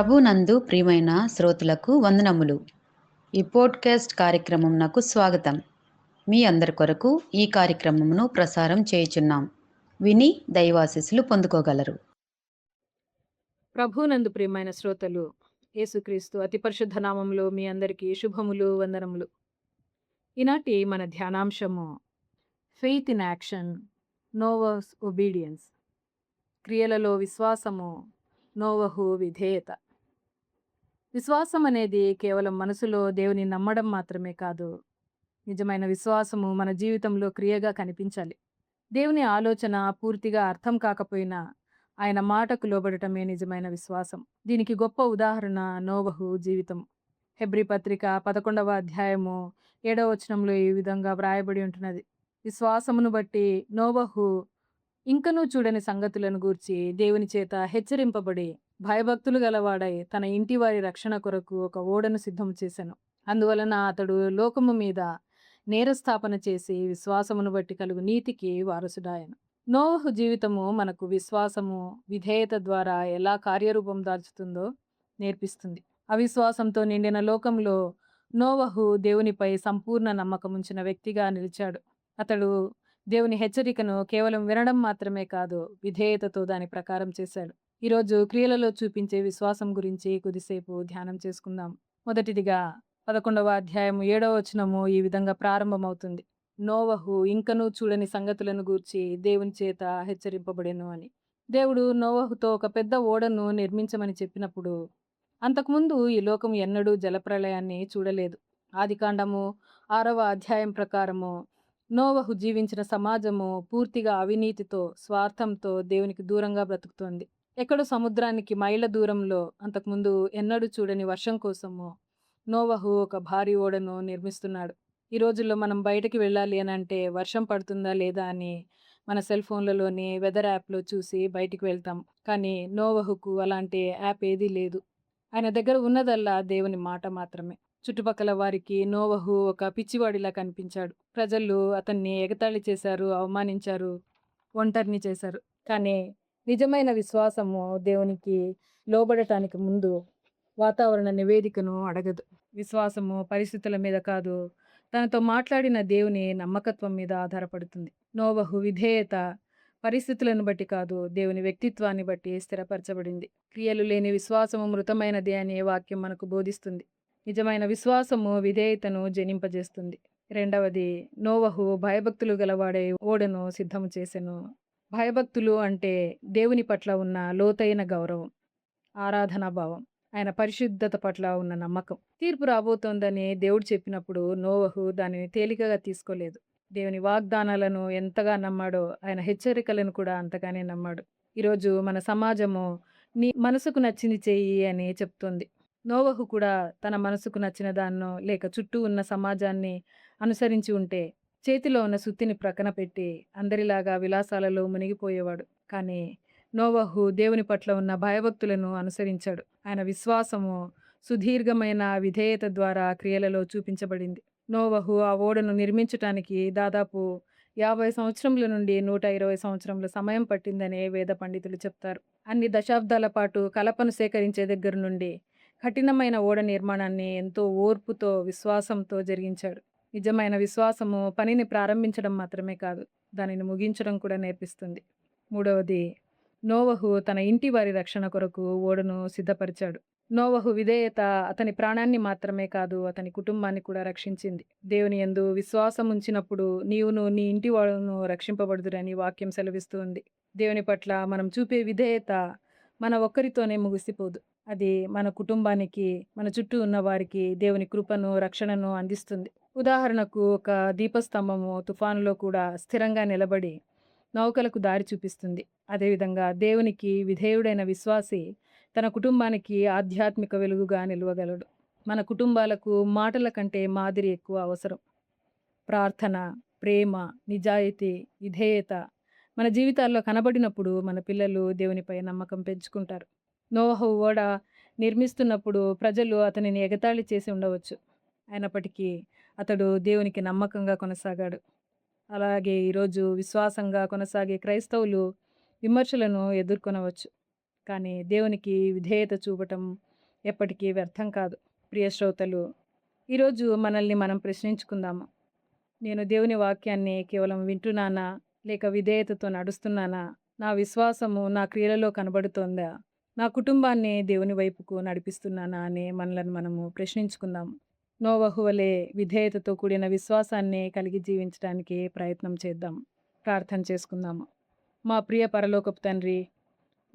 ప్రభునందు ప్రియమైన శ్రోతలకు వందనములు. ఈ పోడ్కాస్ట్ కార్యక్రమం నాకు స్వాగతం. మీ అందరి కొరకు ఈ కార్యక్రమమును ప్రసారం చేయుచున్నాం. విని దైవాశీస్సులు పొందుకోగలరు. ప్రభునందు ప్రియమైన శ్రోతలు, యేసుక్రీస్తు అతి పరిశుద్ధ నామంలో మీ అందరికీ శుభములు, వందనములు. ఈనాటి మన ధ్యానాంశము ఫెయిత్ ఇన్ యాక్షన్, నోవహ్స్ ఒబీడియన్స్. క్రియలలో విశ్వాసము, నోవహు విధేయత. విశ్వాసం అనేది కేవలం మనసులో దేవుని నమ్మడం మాత్రమే కాదు. నిజమైన విశ్వాసము మన జీవితంలో క్రియగా కనిపించాలి. దేవుని ఆలోచన పూర్తిగా అర్థం కాకపోయినా ఆయన మాటకు లోబడటమే నిజమైన విశ్వాసం. దీనికి గొప్ప ఉదాహరణ నోవహు జీవితం. హెబ్రీ పత్రిక 11వ అధ్యాయము 7వ వచనంలో ఈ విధంగా వ్రాయబడి ఉంటున్నది. విశ్వాసమును బట్టి నోవహు ఇంకనూ చూడని సంగతులను గూర్చి దేవుని చేత హెచ్చరింపబడి భయభక్తులు గలవాడై తన ఇంటి వారి రక్షణ కొరకు ఒక ఓడను సిద్ధం చేసెను. అందువలన అతడు లోకము మీద నేరస్థాపన చేసి విశ్వాసమును బట్టి కలుగు నీతికి వారసుడాయను. నోవహు జీవితము మనకు విశ్వాసము, విధేయత ద్వారా ఎలా కార్యరూపం దాల్చుతుందో నేర్పిస్తుంది. అవిశ్వాసంతో నిండిన లోకంలో నోవహు దేవునిపై సంపూర్ణ నమ్మకం ఉంచిన వ్యక్తిగా నిలిచాడు. అతడు దేవుని హెచ్చరికను కేవలం వినడం మాత్రమే కాదు, విధేయతతో దాని ప్రకారం చేశాడు. ఈరోజు క్రియలలో చూపించే విశ్వాసం గురించి కొద్దిసేపు ధ్యానం చేసుకుందాం. మొదటిదిగా 11వ అధ్యాయము 7వ వచనము ఈ విధంగా ప్రారంభమవుతుంది. నోవహు ఇంకనూ చూడని సంగతులను గూర్చి దేవుని చేత హెచ్చరింపబడెను అని. దేవుడు నోవహుతో ఒక పెద్ద ఓడను నిర్మించమని చెప్పినప్పుడు అంతకుముందు ఈ లోకం ఎన్నడూ జలప్రళయాన్ని చూడలేదు. ఆదికాండము 6వ అధ్యాయం ప్రకారము నోవహు జీవించిన సమాజము పూర్తిగా అవినీతితో, స్వార్థంతో దేవునికి దూరంగా బ్రతుకుతోంది. ఎక్కడో సముద్రానికి మైళ్ళ దూరంలో అంతకుముందు ఎన్నడూ చూడని వర్షం కోసము నోవహు ఒక భారీ ఓడను నిర్మిస్తున్నాడు. ఈ రోజుల్లో మనం బయటకి వెళ్ళాలి అని అంటే వర్షం పడుతుందా లేదా అని మన సెల్ ఫోన్లలోని వెదర్ యాప్లో చూసి బయటికి వెళ్తాం. కానీ నోవహుకు అలాంటి యాప్ ఏదీ లేదు. ఆయన దగ్గర ఉన్నదల్లా దేవుని మాట మాత్రమే. చుట్టుపక్కల వారికి నోవహు ఒక పిచ్చివాడిలా కనిపించాడు. ప్రజలు అతన్ని ఎగతాళి చేశారు, అవమానించారు, ఒంటరిని చేశారు. కానీ నిజమైన విశ్వాసము దేవునికి లోబడటానికి ముందు వాతావరణ నివేదికను అడగదు. విశ్వాసము పరిస్థితుల మీద కాదు, తనతో మాట్లాడిన దేవుని నమ్మకత్వం మీద ఆధారపడుతుంది. నోవహు విధేయత పరిస్థితులను బట్టి కాదు, దేవుని వ్యక్తిత్వాన్ని బట్టి స్థిరపరచబడింది. క్రియలు లేని విశ్వాసము మృతమైనది అనే వాక్యం మనకు బోధిస్తుంది. నిజమైన విశ్వాసము విధేయతను జనింపజేస్తుంది. రెండవది, నోవహు భయభక్తులు గలవాడే ఓడను సిద్ధము చేసెను. భయభక్తులు అంటే దేవుని పట్ల ఉన్న లోతైన గౌరవం, ఆరాధనా భావం, ఆయన పరిశుద్ధత పట్ల ఉన్న నమ్మకం. తీర్పు రాబోతోందని దేవుడు చెప్పినప్పుడు నోవహు దానిని తేలికగా తీసుకోలేదు. దేవుని వాగ్దానాలను ఎంతగా నమ్మాడో ఆయన హెచ్చరికలను కూడా అంతగానే నమ్మాడు. ఈరోజు మన సమాజము నీ మనసుకు నచ్చింది చెయ్యి అని చెప్తోంది. నోవహు కూడా తన మనసుకు నచ్చిన దాన్నో లేక చుట్టూ ఉన్న సమాజాన్ని అనుసరించి ఉంటే చేతిలో ఉన్న సుత్తిని ప్రక్కన పెట్టి అందరిలాగా విలాసాలలో మునిగిపోయేవాడు. కానీ నోవహు దేవుని పట్ల ఉన్న భయభక్తులను అనుసరించాడు. ఆయన విశ్వాసము సుదీర్ఘమైన విధేయత ద్వారా క్రియలలో చూపించబడింది. నోవహు ఆ ఓడను నిర్మించటానికి దాదాపు 50 సంవత్సరముల నుండి 120 సంవత్సరముల సమయం పట్టిందనే వేద పండితులు చెప్తారు. అన్ని దశాబ్దాల పాటు కలపను సేకరించే దగ్గర నుండి కఠినమైన ఓడ నిర్మాణాన్ని ఎంతో ఓర్పుతో, విశ్వాసంతో జరిగించాడు. నిజమైన విశ్వాసము పనిని ప్రారంభించడం మాత్రమే కాదు, దానిని ముగించడం కూడా నేర్పిస్తుంది. మూడవది, నోవహు తన ఇంటి వారి రక్షణ కొరకు ఓడను సిద్ధపరిచాడు. నోవహు విధేయత అతని ప్రాణాన్ని మాత్రమే కాదు, అతని కుటుంబాన్ని కూడా రక్షించింది. దేవుని యందు విశ్వాసం ఉంచినప్పుడు నీవును నీ ఇంటి వాడును రక్షింపబడుదురని వాక్యం సెలవిస్తూ ఉంది. దేవుని పట్ల మనం చూపే విధేయత మన ఒక్కరితోనే ముగిసిపోదు. అది మన కుటుంబానికి, మన చుట్టూ ఉన్న వారికి దేవుని కృపను, రక్షణను అందిస్తుంది. ఉదాహరణకు, ఒక దీపస్తంభము తుఫానులో కూడా స్థిరంగా నిలబడి నౌకలకు దారి చూపిస్తుంది. అదేవిధంగా దేవునికి విధేయుడైన విశ్వాసి తన కుటుంబానికి ఆధ్యాత్మిక వెలుగుగా నిలవగలడు. మన కుటుంబాలకు మాటల కంటే మాదిరి ఎక్కువ అవసరం. ప్రార్థన, ప్రేమ, నిజాయితీ, విధేయత మన జీవితాల్లో కనబడినప్పుడు మన పిల్లలు దేవునిపై నమ్మకం పెంచుకుంటారు. నోవహు ఓడ నిర్మిస్తున్నప్పుడు ప్రజలు అతనిని ఎగతాళి చేసి ఉండవచ్చు. అయినప్పటికీ అతడు దేవునికి నమ్మకంగా కొనసాగాడు. అలాగే ఈరోజు విశ్వాసంగా కొనసాగే క్రైస్తవులు విమర్శలను ఎదుర్కొనవచ్చు. కానీ దేవునికి విధేయత చూపటం ఎప్పటికీ వ్యర్థం కాదు. ప్రియ శ్రోతలు, ఈరోజు మనల్ని మనం ప్రశ్నించుకుందాము. నేను దేవుని వాక్యాన్ని కేవలం వింటున్నానా, లేక విధేయతతో నడుస్తున్నానా? నా విశ్వాసము నా క్రియలలో కనబడుతోందా? నా కుటుంబాన్ని దేవుని వైపుకు నడిపిస్తున్నానా అని మనలను మనము ప్రశ్నించుకుందాం. నోవహు వలె విధేయతతో కూడిన విశ్వాసాన్ని కలిగి జీవించడానికి ప్రయత్నం చేద్దాం. ప్రార్థన చేసుకుందాము. మా ప్రియ పరలోకపు తండ్రి,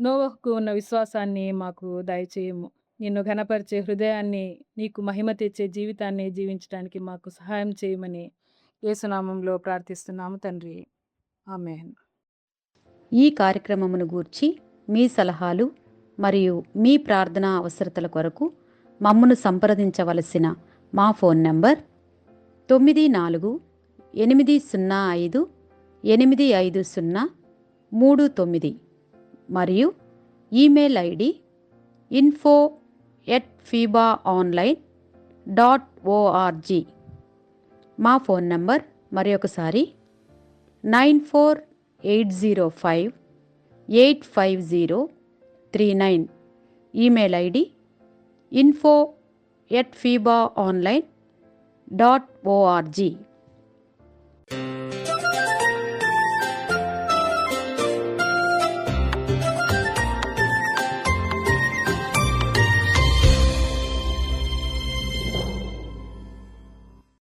నోవహుకు ఉన్న విశ్వాసాన్ని మాకు దయచేయము. నిన్ను ఘనపరిచే హృదయాన్ని, నీకు మహిమ తెచ్చే జీవితాన్ని జీవించడానికి మాకు సహాయం చేయమని యేసునామంలో ప్రార్థిస్తున్నాము తండ్రి. ఆమేన్. ఈ కార్యక్రమమును గూర్చి మీ సలహాలు మరియు మీ ప్రార్థనా అవసరతల కొరకు మమ్మను సంప్రదించవలసిన మా ఫోన్ నంబర్ 9448508503 మరియు ఈమెయిల్ ఐడి info@fibaonline.org. మా ఫోన్ నంబర్ మరొకసారి 9480585039. Email ID info@fibaonline.org.